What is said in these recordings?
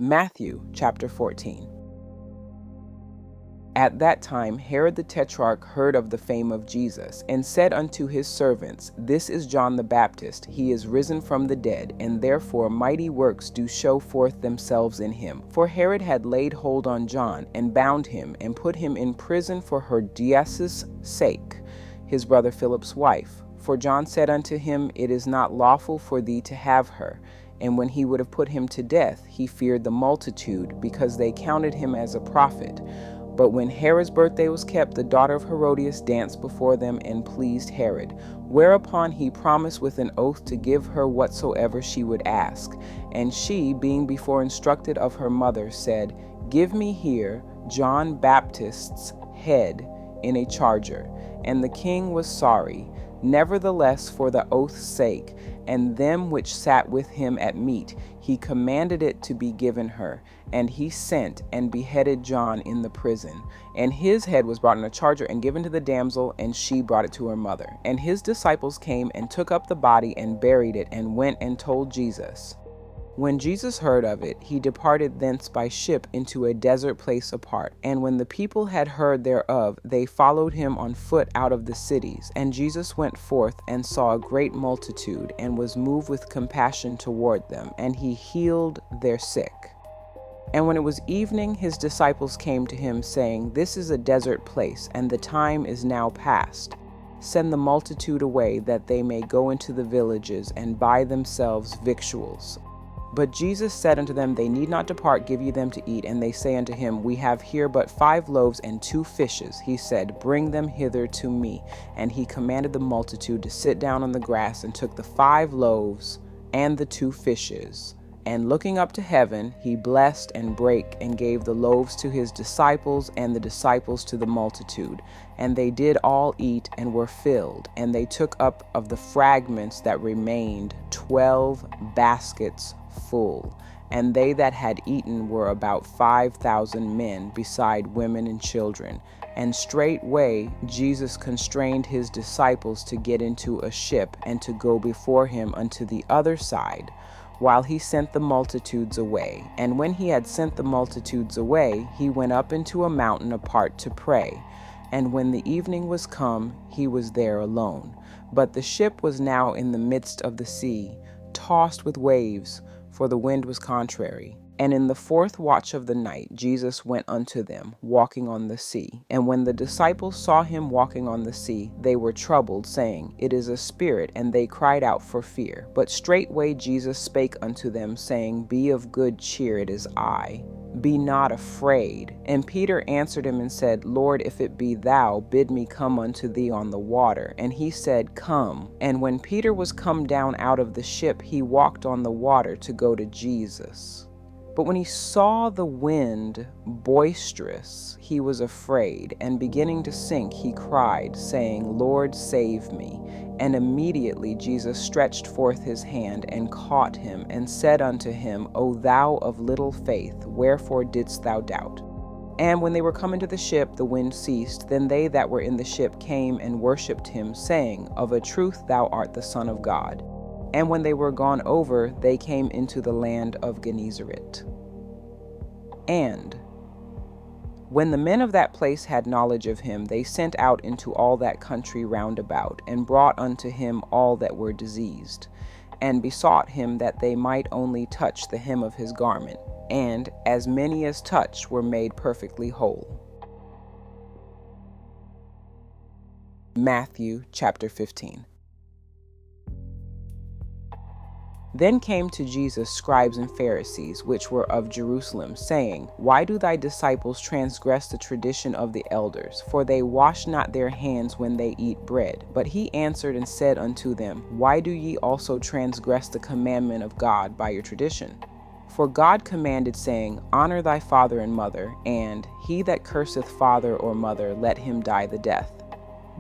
Matthew chapter 14. At that time Herod the Tetrarch heard of the fame of Jesus, and said unto his servants, This is John the Baptist, he is risen from the dead, and therefore mighty works do show forth themselves in him. For Herod had laid hold on John, and bound him, and put him in prison for Herodias' sake, his brother Philip's wife. For John said unto him, It is not lawful for thee to have her. And when he would have put him to death, he feared the multitude, because they counted him as a prophet. But when Herod's birthday was kept, the daughter of Herodias danced before them and pleased Herod. Whereupon he promised with an oath to give her whatsoever she would ask. And she, being before instructed of her mother, said, Give me here John Baptist's head in a charger. And the king was sorry. Nevertheless, for the oath's sake, and them which sat with him at meat, he commanded it to be given her. And he sent and beheaded John in the prison. And his head was brought in a charger and given to the damsel, and she brought it to her mother. And his disciples came and took up the body and buried it, and went and told Jesus. When Jesus heard of it, he departed thence by ship into a desert place apart. And when the people had heard thereof, they followed him on foot out of the cities. And Jesus went forth and saw a great multitude, and was moved with compassion toward them, and he healed their sick. And when it was evening, his disciples came to him, saying, This is a desert place, and the time is now past. Send the multitude away, that they may go into the villages, and buy themselves victuals. But Jesus said unto them, They need not depart, give ye them to eat. And they say unto him, We have here but 5 loaves and 2 fishes. He said, Bring them hither to me. And he commanded the multitude to sit down on the grass, and took the 5 loaves and the 2 fishes. And looking up to heaven, he blessed and brake, and gave the loaves to his disciples, and the disciples to the multitude. And they did all eat, and were filled. And they took up of the fragments that remained 12 baskets full. And they that had eaten were about 5,000 men, beside women and children. And straightway Jesus constrained his disciples to get into a ship, and to go before him unto the other side, while he sent the multitudes away. And when he had sent the multitudes away, he went up into a mountain apart to pray. And when the evening was come, he was there alone. But the ship was now in the midst of the sea, tossed with waves, for the wind was contrary. And in the 4th watch of the night, Jesus went unto them, walking on the sea. And when the disciples saw him walking on the sea, they were troubled, saying, It is a spirit, and they cried out for fear. But straightway Jesus spake unto them, saying, Be of good cheer, it is I. Be not afraid. And Peter answered him and said, Lord, if it be thou, bid me come unto thee on the water. And he said, Come. And when Peter was come down out of the ship, he walked on the water to go to Jesus. But when he saw the wind boisterous, he was afraid, and beginning to sink, he cried, saying, Lord, save me. And immediately Jesus stretched forth his hand, and caught him, and said unto him, O thou of little faith, wherefore didst thou doubt? And when they were come into the ship, the wind ceased. Then they that were in the ship came and worshipped him, saying, Of a truth thou art the Son of God. And when they were gone over, they came into the land of Gennesaret. And when the men of that place had knowledge of him, they sent out into all that country round about, and brought unto him all that were diseased, and besought him that they might only touch the hem of his garment. And as many as touched were made perfectly whole. Matthew chapter 15. Then came to Jesus scribes and Pharisees, which were of Jerusalem, saying, Why do thy disciples transgress the tradition of the elders? For they wash not their hands when they eat bread. But he answered and said unto them, Why do ye also transgress the commandment of God by your tradition? For God commanded, saying, Honor thy father and mother, and he that curseth father or mother, let him die the death.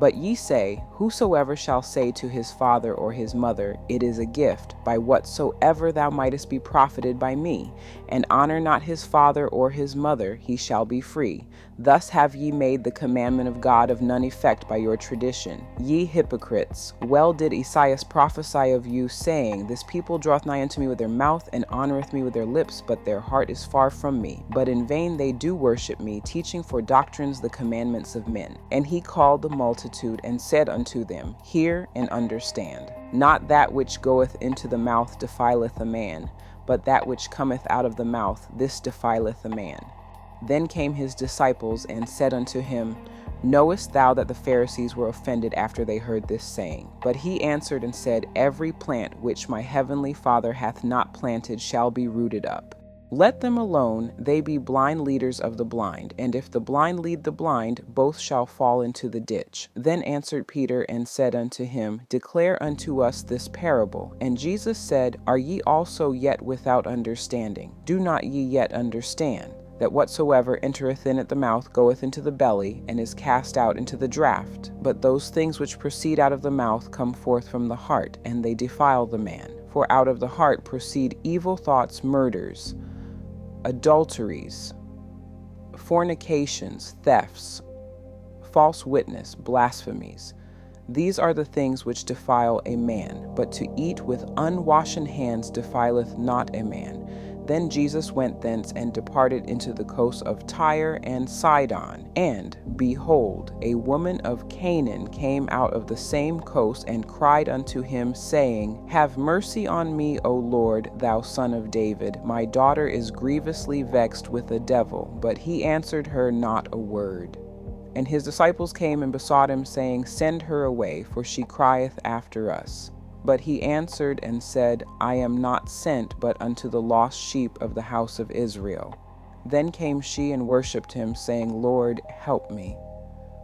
But ye say, Whosoever shall say to his father or his mother, It is a gift, by whatsoever thou mightest be profited by me, and honor not his father or his mother, he shall be free. Thus have ye made the commandment of God of none effect by your tradition. Ye hypocrites, well did Esaias prophesy of you, saying, This people draweth nigh unto me with their mouth, and honoreth me with their lips, but their heart is far from me. But in vain they do worship me, teaching for doctrines the commandments of men. And he called the multitude, and said unto them, Hear and understand. Not that which goeth into the mouth defileth a man, but that which cometh out of the mouth, this defileth a man. Then came his disciples and said unto him, Knowest thou that the Pharisees were offended after they heard this saying? But he answered and said, Every plant which my heavenly Father hath not planted shall be rooted up. Let them alone, they be blind leaders of the blind, and if the blind lead the blind, both shall fall into the ditch. Then answered Peter and said unto him, Declare unto us this parable. And Jesus said, Are ye also yet without understanding? Do not ye yet understand? That whatsoever entereth in at the mouth goeth into the belly, and is cast out into the draught. But those things which proceed out of the mouth come forth from the heart, and they defile the man. For out of the heart proceed evil thoughts, murders, adulteries, fornications, thefts, false witness, blasphemies. These are the things which defile a man, but to eat with unwashen hands defileth not a man. Then Jesus went thence and departed into the coast of Tyre and Sidon. And, behold, a woman of Canaan came out of the same coast and cried unto him, saying, Have mercy on me, O Lord, thou Son of David. My daughter is grievously vexed with a devil. But he answered her not a word. And his disciples came and besought him, saying, Send her away, for she crieth after us. But he answered and said, I am not sent but unto the lost sheep of the house of Israel. Then came she and worshipped him, saying, Lord, help me.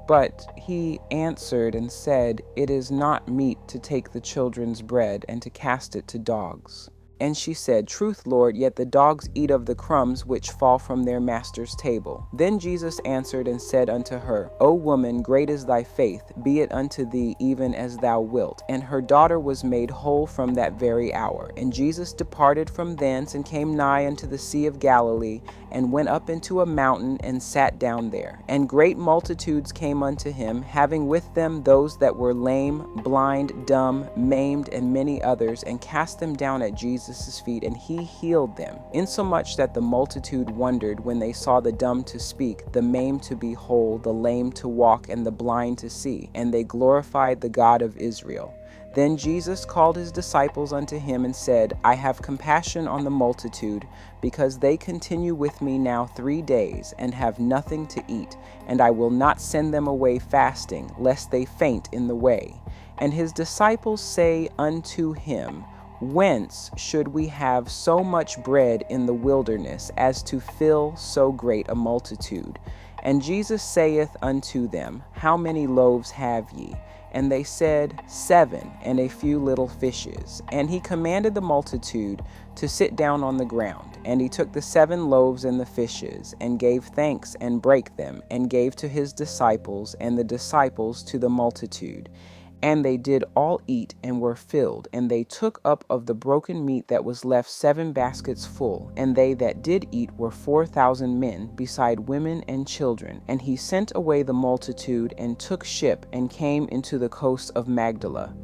But he answered and said, It is not meet to take the children's bread and to cast it to dogs. And she said, Truth, Lord, yet the dogs eat of the crumbs which fall from their master's table. Then Jesus answered and said unto her, O woman, great is thy faith, be it unto thee even as thou wilt. And her daughter was made whole from that very hour. And Jesus departed from thence and came nigh unto the Sea of Galilee, and went up into a mountain and sat down there. And great multitudes came unto him, having with them those that were lame, blind, dumb, maimed, and many others, and cast them down at Jesus' feet, and he healed them, insomuch that the multitude wondered when they saw the dumb to speak, the maimed to be whole, the lame to walk, and the blind to see, and they glorified the God of Israel. Then Jesus called his disciples unto him and said, I have compassion on the multitude, because they continue with me now 3 days, and have nothing to eat, and I will not send them away fasting, lest they faint in the way. And his disciples say unto him, Whence should we have so much bread in the wilderness, as to fill so great a multitude? And Jesus saith unto them, How many loaves have ye? And they said, 7, and a few little fishes. And he commanded the multitude to sit down on the ground. And he took the 7 loaves and the fishes, and gave thanks, and brake them, and gave to his disciples, and the disciples to the multitude. And they did all eat, and were filled. And they took up of the broken meat that was left 7 baskets full. And they that did eat were 4,000 men, beside women and children. And he sent away the multitude, and took ship, and came into the coast of Magdala.